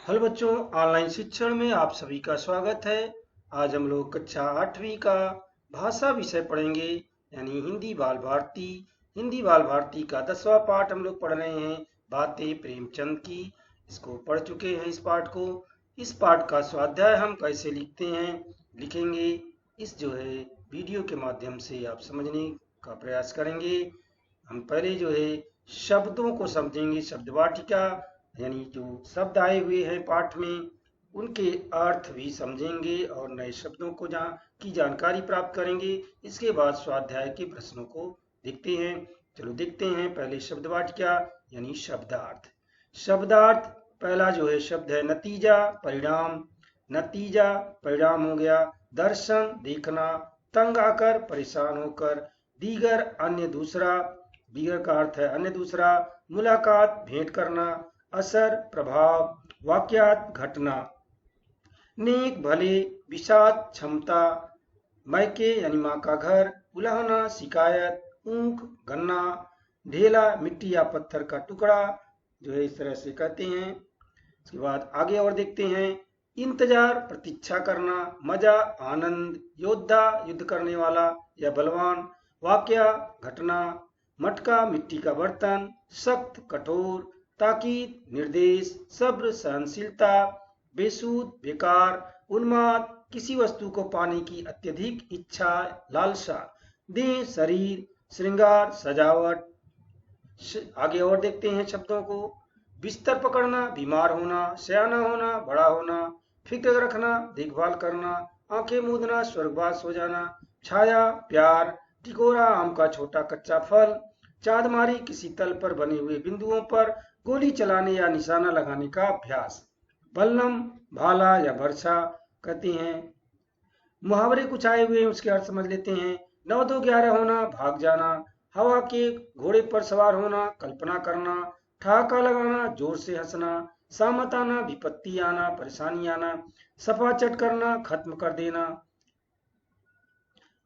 Hello बच्चों, online शिक्षण में आप सभी का स्वागत है। आज हम लोग कक्षा 8वीं का भाषा विषय पढ़ेंगे, यानी हिंदी बाल भारती। हिंदी बाल भारती का 10वां पाठ हम लोग पढ़ रहे हैं, बातें प्रेमचंद की। इसको पढ़ चुके हैं। इस पाठ को, इस पाठ का स्वाध्याय हम कैसे लिखते हैं, लिखेंगे, इस वीडियो के माध्यम से आप समझने का प्रयास करेंगे। हम पहले शब्दों को समझेंगे, शब्द वाटिका, यानी जो शब्द आए हुए हैं पाठ में उनके अर्थ भी समझेंगे और नए शब्दों को की जानकारी प्राप्त करेंगे। इसके बाद स्वाध्याय के प्रश्नों को देखते हैं। चलो देखते हैं। पहले शब्द वाटिका यानी शब्दार्थ। शब्दार्थ पहला शब्द है नतीजा, परिणाम। नतीजा परिणाम हो गया। दर्शन देखना, तंग आकर परेशान होकर। दीगर अन्य दूसरा, दीगर का अर्थ है अन्य दूसरा। मुलाकात भेंट करना। असर प्रभाव, वाक्यात घटना। नेक भले, विषाद क्षमता। मैके यानी माँ का घर। उलाहना शिकायत। ऊख गन्ना। ढेला मिट्टी या पत्थर का टुकड़ा, इस तरह से कहते हैं। इसके बाद आगे और देखते हैं। इंतजार प्रतीक्षा करना। मजा आनंद। योद्धा युद्ध करने वाला या बलवान। वाक्या घटना। मटका मिट्टी का बर्तन। सख्त कठोर। ताकीद निर्देश। सब्र सहनशीलता। बेसूद बेकार। उन्माद किसी वस्तु को पाने की अत्यधिक इच्छा, लालसा। देह शरीर। श्रृंगार सजावट। आगे और देखते हैं शब्दों को। बिस्तर पकड़ना, बीमार होना, सयाना होना, बड़ा होना। फिक्र रखना, देखभाल करना। आंखें मूंदना, स्वर्गवास हो जाना। छाया प्यार। टिकोरा आम का छोटा कच्चा फल। चांदमारी किसी तल पर बने हुए बिंदुओं पर गोली चलाने या निशाना लगाने का अभ्यास। बल्लम भाला या बर्छा कहते हैं। मुहावरे कुछ आए हुए हैं, उसके अर्थ समझ लेते हैं। 9 2 11 होना, भाग जाना। हवा के घोड़े पर सवार होना, कल्पना करना। ठहाका लगाना, जोर से हंसना। सामत आना, विपत्ति आना, परेशानी आना। सफा चट करना, खत्म कर देना।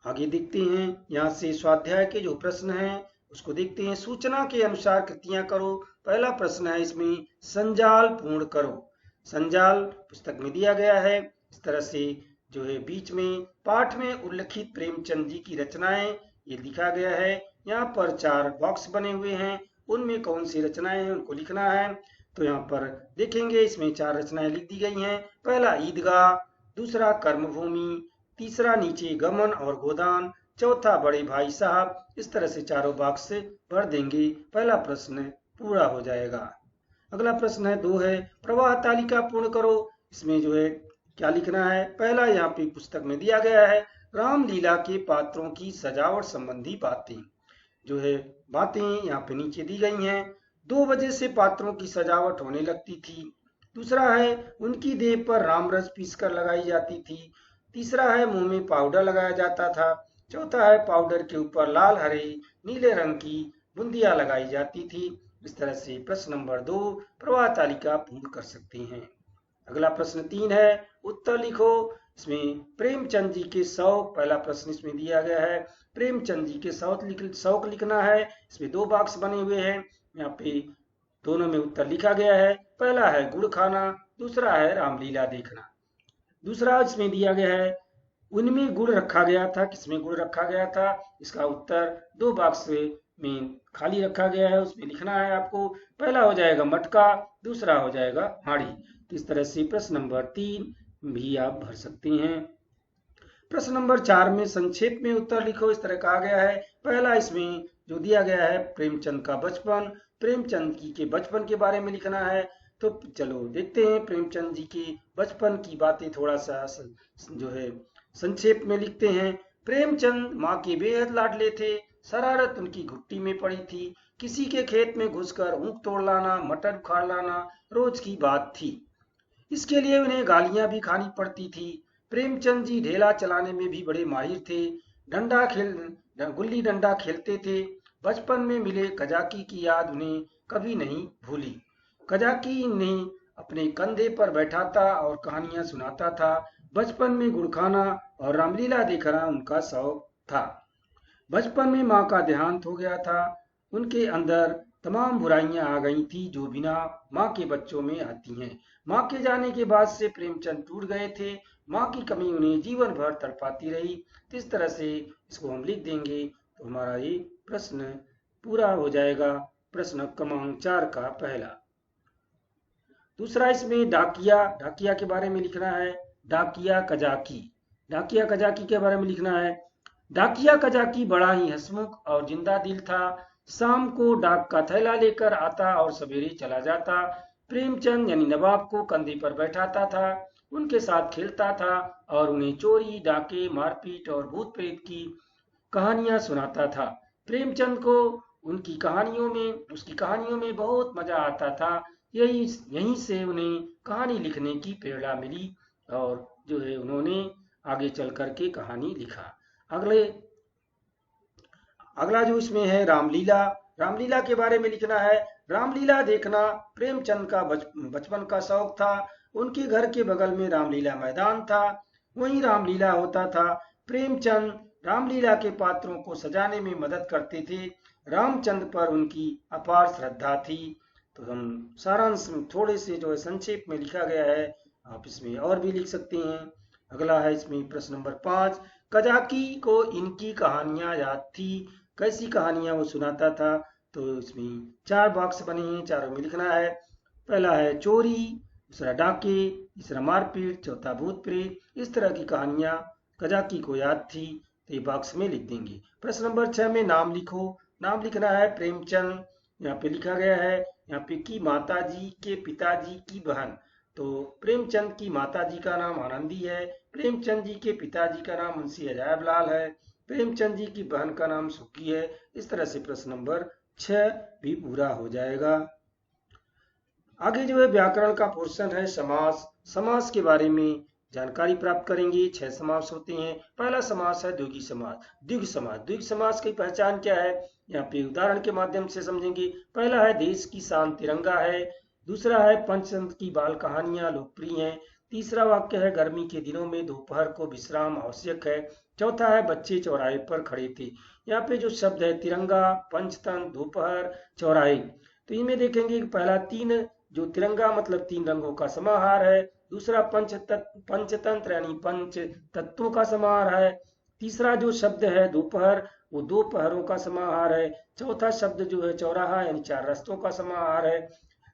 आगे देखते हैं। यहाँ से स्वाध्याय के जो प्रश्न हैं उसको देखते हैं। सूचना के अनुसार कृतियां करो। पहला प्रश्न है इसमें, संजाल पूर्ण करो। संजाल पुस्तक में दिया गया है। इस तरह से बीच में पाठ में उल्लिखित प्रेमचंद जी की रचनाएं ये लिखा गया है। यहाँ पर 4 बॉक्स बने हुए हैं, उनमें कौन सी रचनाएं हैं उनको लिखना है। तो यहाँ पर देखेंगे, इसमें 4 रचनाएं लिख दी गई हैं। पहला ईदगाह, दूसरा कर्मभूमि, तीसरा नीचे गमन और गोदान, चौथा बड़े भाई साहब। इस तरह से चारों बॉक्स से भर देंगे, पहला प्रश्न पूरा हो जाएगा। अगला प्रश्न है 2 है, प्रवाह तालिका पूर्ण करो। इसमें क्या लिखना है। पहला यहाँ पे पुस्तक में दिया गया है, रामलीला के पात्रों की सजावट संबंधी बातें। बातें यहाँ पे नीचे दी गई हैं। 2 बजे से पात्रों की सजावट होने लगती थी। दूसरा है, उनकी देह पर रामरस पीसकर लगाई जाती थी। तीसरा है, मुंह में पाउडर लगाया जाता था। चौथा है, पाउडर के ऊपर लाल हरे नीले रंग की बूंदियां लगाई जाती थी। इस तरह से प्रश्न नंबर 2 प्रवाह तालिका पूर्ण कर सकते हैं। अगला प्रश्न 3 है, उत्तर लिखो। इसमें प्रेमचंद जी के शौक, पहला प्रश्न इसमें दिया गया है। प्रेमचंद जी के शौक लिखना है। इसमें 2 बॉक्स बने हुए हैं, यहाँ पे दोनों में उत्तर लिखा गया है। पहला है गुड़ खाना, दूसरा है रामलीला देखना। दूसरा इसमें दिया गया है, उनमें गुड़ रखा गया था, किसमें गुड़ रखा गया था। इसका उत्तर 2 बॉक्स में खाली रखा गया है, उसमें लिखना है आपको। पहला हो जाएगा मटका, दूसरा हो जाएगा हांडी। तो इस तरह से प्रश्न नंबर 3 भी आप भर सकते हैं। प्रश्न नंबर 4 में संक्षेप में उत्तर लिखो। इस तरह कहा गया है। पहला इसमें जो दिया गया है, प्रेमचंद का बचपन, प्रेमचंद जी के बचपन के बारे में लिखना है। तो चलो देखते हैं प्रेमचंद जी के बचपन की बातें थोड़ा सा संक्षेप में लिखते हैं। प्रेमचंद माँ के बेहद लाडले थे। शरारत उनकी घुट्टी में पड़ी थी। किसी के खेत में घुसकर ऊख तोड़ लाना, मटर उखाड़ लाना रोज की बात थी। इसके लिए उन्हें गालियां भी खानी पड़ती थी। प्रेमचंद जी ढेला चलाने में भी बड़े माहिर थे। गुल्ली डंडा खेलते थे। बचपन में मिले कजाकी की याद उन्हें कभी नहीं भूली। कजाकी ने अपने कंधे पर बैठाता और कहानियां सुनाता था। बचपन में गुड़ खाना और रामलीला देखना उनका शौक था। बचपन में माँ का देहांत हो गया था। उनके अंदर तमाम बुराइयां आ गई थी जो बिना माँ के बच्चों में आती हैं। माँ के जाने के बाद से प्रेमचंद टूट गए थे। माँ की कमी उन्हें जीवन भर तड़पाती रही। तो इस तरह से इसको हम लिख देंगे तो हमारा ये प्रश्न पूरा हो जाएगा। प्रश्न क्रमांक 4 का पहला। दूसरा इसमें डाकिया, डाकिया के बारे में लिखना है। डाकिया कजाकी, डाकिया कजाकी के बारे में लिखना है। डाकिया कजाकी बड़ा ही हंसमुख और जिंदा दिल था। शाम को डाक का थैला लेकर आता और सवेरे चला जाता। प्रेमचंद यानी नवाब को कंधे पर बैठाता था, उनके साथ खेलता था और उन्हें चोरी, डाके, मारपीट और भूत प्रेत की कहानियां सुनाता था। प्रेमचंद को उसकी कहानियों में बहुत मजा आता था। यहीं से उन्हें कहानी लिखने की प्रेरणा मिली और जो है उन्होंने आगे चल करके कहानी लिखा। अगला जो इसमें है रामलीला, रामलीला के बारे में लिखना है। रामलीला देखना प्रेमचंद का बचपन का शौक था। उनके घर के बगल में रामलीला मैदान था, वहीं रामलीला होता था। प्रेमचंद रामलीला के पात्रों को सजाने में मदद करते थे। रामचंद्र पर उनकी अपार श्रद्धा थी। तो हम सारांश में थोड़े से जो है संक्षेप में लिखा गया है, आप इसमें और भी लिख सकते हैं। अगला है इसमें प्रश्न नंबर 5। कजाकी को इनकी कहानियां याद थी, कैसी कहानियां वो सुनाता था। तो इसमें 4 बॉक्स बने हैं, चारों में लिखना है। पहला है चोरी, दूसरा डाके, तीसरा मारपीट, चौथा भूत प्रेत। इस तरह की कहानियां कजाकी को याद थी, तो ये बॉक्स में लिख देंगे। प्रश्न नंबर 6 में नाम लिखो। नाम लिखना है प्रेमचंद, यहाँ पे लिखा गया है यहाँ पे की माताजी के पिताजी की बहन। तो प्रेमचंद की माताजी का नाम आनंदी है, प्रेमचंद जी के पिताजी का नाम मुंशी अजायब लाल है, प्रेमचंद जी की बहन का नाम सुखी है। इस तरह से प्रश्न नंबर 6 भी पूरा हो जाएगा। आगे जो है व्याकरण का पोर्शन है समास। समास के बारे में जानकारी प्राप्त करेंगे। 6 समास होते हैं। पहला समास है द्विगु समास। द्विगु समास, द्विगु समास की पहचान क्या है, यहाँ पे उदाहरण के माध्यम से समझेंगे। पहला है देश की शान तिरंगा है, दूसरा है पंचतंत्र की बाल कहानियां लोकप्रिय हैं, तीसरा वाक्य है गर्मी के दिनों में दोपहर को विश्राम आवश्यक है, चौथा है बच्चे चौराहे पर खड़े थे। यहाँ पे जो शब्द है तिरंगा, पंचतंत्र, दोपहर, चौराहे, तो इनमें देखेंगे कि पहला 3 जो तिरंगा मतलब 3 रंगों का समाहार है, दूसरा पंचतंत्र यानी 5 तत्वों का समाहार है, तीसरा जो शब्द है दोपहर वो 2 पहरों का समाहार है, चौथा शब्द जो है चौराहा यानी 4 रास्तों का समाहार है।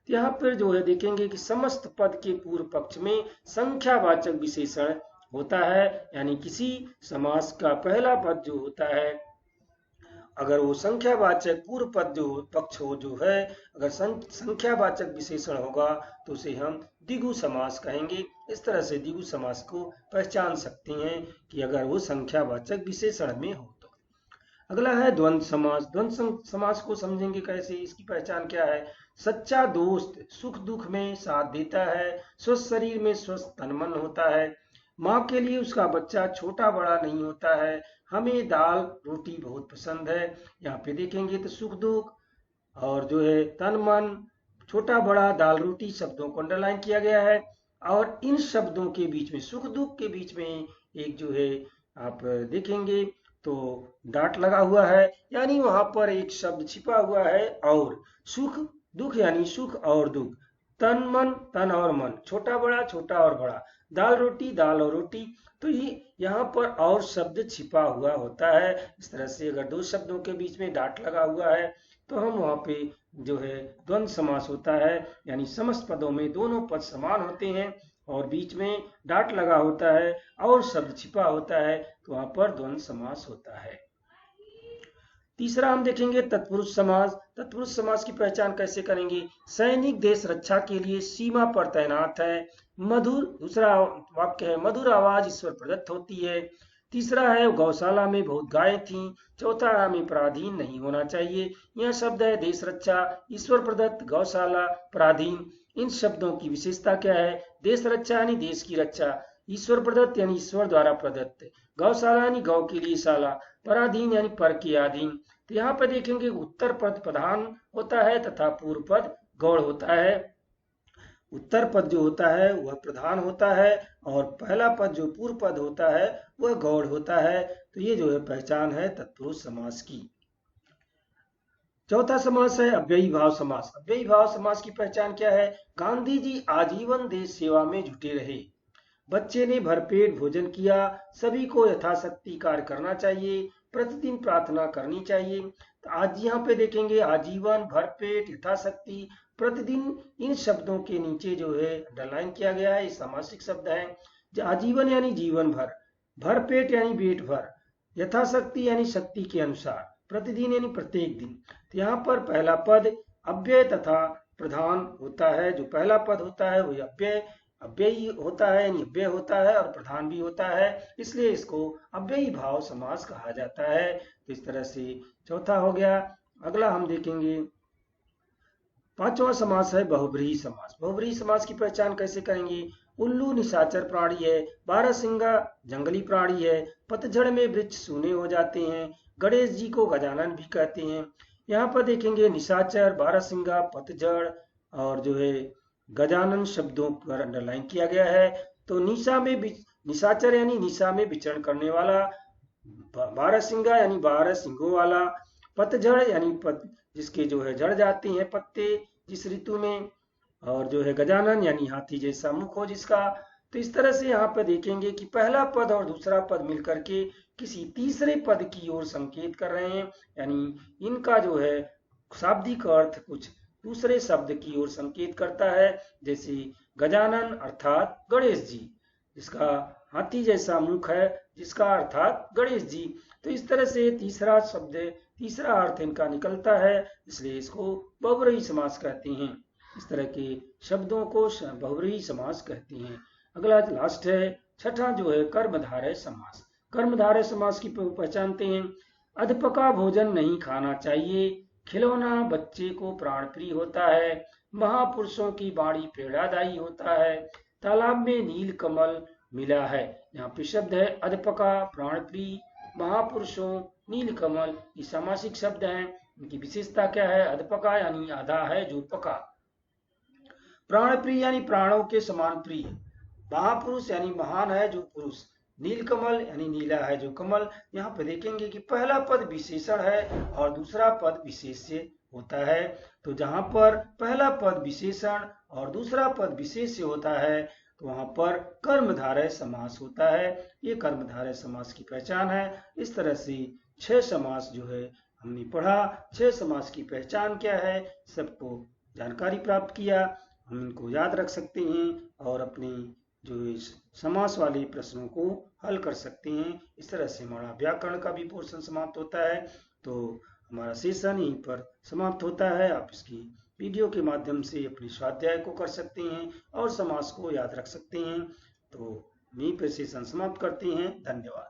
यहाँ पर जो है देखेंगे कि समस्त पद के पूर्व पक्ष में संख्यावाचक विशेषण होता है, यानी किसी समास का पहला पद जो होता है अगर वो संख्यावाचक पूर्व पद जो पक्ष हो जो है अगर संख्यावाचक विशेषण होगा तो उसे हम द्विगु समास कहेंगे। इस तरह से द्विगु समास को पहचान सकते हैं कि अगर वो संख्यावाचक विशेषण में हो तो। अगला है द्वंद्व समास। द्वंद्व समास को समझेंगे कैसे, इसकी पहचान क्या है। सच्चा दोस्त सुख दुख में साथ देता है, स्वस्थ शरीर में स्वस्थ तन मन होता है, माँ के लिए उसका बच्चा छोटा बड़ा नहीं होता है, हमें दाल रोटी बहुत पसंद है। यहाँ पे देखेंगे तो सुख दुख और जो है तन मन, छोटा बड़ा, दाल रोटी शब्दों को अंडरलाइन किया गया है और इन शब्दों के बीच में सुख दुख के बीच में एक जो है आप देखेंगे तो डाट लगा हुआ है, यानी वहां पर एक शब्द छिपा हुआ है। और सुख दुख यानी सुख और दुख, तन मन तन और मन, छोटा और बड़ा, दाल और रोटी, तो ये यहाँ पर और शब्द छिपा हुआ होता है। इस तरह से अगर 2 शब्दों के बीच में डाट लगा हुआ है तो हम वहाँ पे जो है द्वंद्व समास होता है, यानी समस्त पदों में दोनों पद समान होते हैं और बीच में डाट लगा होता है और शब्द छिपा होता है, तो वहाँ पर द्वंद्व समास होता है। तीसरा हम देखेंगे तत्पुरुष समास। तत्पुरुष समास की पहचान कैसे करेंगे। सैनिक देश रक्षा के लिए सीमा पर तैनात है, मधुर, दूसरा वाक्य है मधुर आवाज ईश्वर प्रदत्त होती है, तीसरा है गौशाला में बहुत गायें थीं, चौथा हमें पराधीन नहीं होना चाहिए। यह शब्द है देश रक्षा, ईश्वर प्रदत्त, गौशाला, पराधीन। इन शब्दों की विशेषता क्या है। देश रक्षा यानी देश की रक्षा, ईश्वर प्रदत्त यानी ईश्वर द्वारा प्रदत्त, गौशाला यानी गौ के लिए शाला, पराधीन यानी पर के अधीन। तो यहाँ पर देखेंगे उत्तर पद प्रधान होता है तथा पूर्व पद गौड़ होता है। उत्तर पद जो होता है वह प्रधान होता है और पहला पद जो पूर्व पद होता है वह गौड़ होता है। तो ये जो है पहचान है तत्पुरुष समास की। चौथा समास है अव्ययी भाव समास। अव्ययी भाव समास की पहचान क्या है? गांधी जी आजीवन देश सेवा में जुटे रहे। बच्चे ने भरपेट भोजन किया। सभी को यथाशक्ति कार्य करना चाहिए। प्रतिदिन प्रार्थना करनी चाहिए। तो आज यहाँ पे देखेंगे आजीवन, भरपेट, यथाशक्ति, प्रतिदिन, इन शब्दों के नीचे जो है अंडरलाइन किया गया है, ये सामासिक शब्द है। आजीवन यानी जीवन भर, भरपेट यानी पेट भर, यथाशक्ति यानी शक्ति के अनुसार, प्रतिदिन यानी प्रत्येक दिन। तो यहाँ पर पहला पद अव्यय तथा प्रधान होता है। जो पहला पद होता है वही अव्ययी होता है, यानी अव्यय होता है और प्रधान भी होता है, इसलिए इसको अव्ययी भाव समास कहा जाता है। तो इस तरह से चौथा हो गया। अगला हम देखेंगे पांचवा समास है बहुव्रीहि समास। बहुव्रीहि समास की पहचान कैसे करेंगे? उल्लू निशाचर प्राणी है, बारहसिंगा जंगली प्राणी है, पतझड़ में वृक्ष सूने हो जाते हैं, गणेश जी को गजानन भी कहते हैं। यहाँ पर देखेंगे निशाचर, बारहसिंगा, पतझड़ और जो है गजानन शब्दों पर अंडरलाइन किया गया है। तो निशाचर यानी निशा में विचरण करने वाला, बारहसिंगा यानी 12 सिंगों वाला, पतझड़ यानी जिसके जो है झड़ जाते हैं पत्ते जिस ऋतु में, और जो है गजानन यानी हाथी जैसा मुख हो जिसका। तो इस तरह से यहाँ पर देखेंगे कि पहला पद और दूसरा पद मिलकर के किसी तीसरे पद की ओर संकेत कर रहे हैं, यानी इनका जो है शाब्दिक अर्थ कुछ दूसरे शब्द की ओर संकेत करता है। जैसे गजानन अर्थात गणेश जी, जिसका हाथी जैसा मुख है, जिसका अर्थात गणेश जी। तो इस तरह से तीसरा शब्द, तीसरा अर्थ इनका निकलता है, इसलिए इसको बहुव्रीहि समास कहते हैं। इस तरह के शब्दों को बहुव्रीहि समास कहते हैं। अगला लास्ट है छठा जो है कर्मधारय समास। कर्मधारय समास की पहचानते हैं। अधपका भोजन नहीं खाना चाहिए, खिलौना बच्चे को प्राण प्रिय होता है, महापुरुषों की वाणी प्रेरणादायी होता है, तालाब में नील कमल मिला है। यहाँ पे शब्द है अधपका, प्राण प्रिय, महापुरुषों, नील कमल, ये सामासिक शब्द हैं। इनकी विशेषता क्या है? अधपका यानी आधा है जो पका, प्राण प्रिय यानी प्राणों के समान प्रिय, महापुरुष यानी महान है जो पुरुष, नीलकमल यानी नीला है जो कमल। यहाँ पे देखेंगे कि पहला पद विशेषण है और दूसरा पद विशेष्य होता है। तो जहां पर पहला पद विशेषण और दूसरा पद विशेष्य होता है तो वहां पर कर्मधारय समास होता है। ये कर्मधारय समास की पहचान है। इस तरह से 6 समास जो है हमने पढ़ा। 6 समास की पहचान क्या है, सबको जानकारी प्राप्त किया। हम इनको याद रख सकते हैं और अपने जो इस समास वाले प्रश्नों को हल कर सकते हैं। इस तरह से हमारा व्याकरण का भी पोर्शन समाप्त होता है। तो हमारा सेशन यहीं पर समाप्त होता है। आप इसकी वीडियो के माध्यम से अपने स्वाध्याय को कर सकते हैं और समास को याद रख सकते हैं। तो यहीं पर सेशन समाप्त करते हैं। धन्यवाद।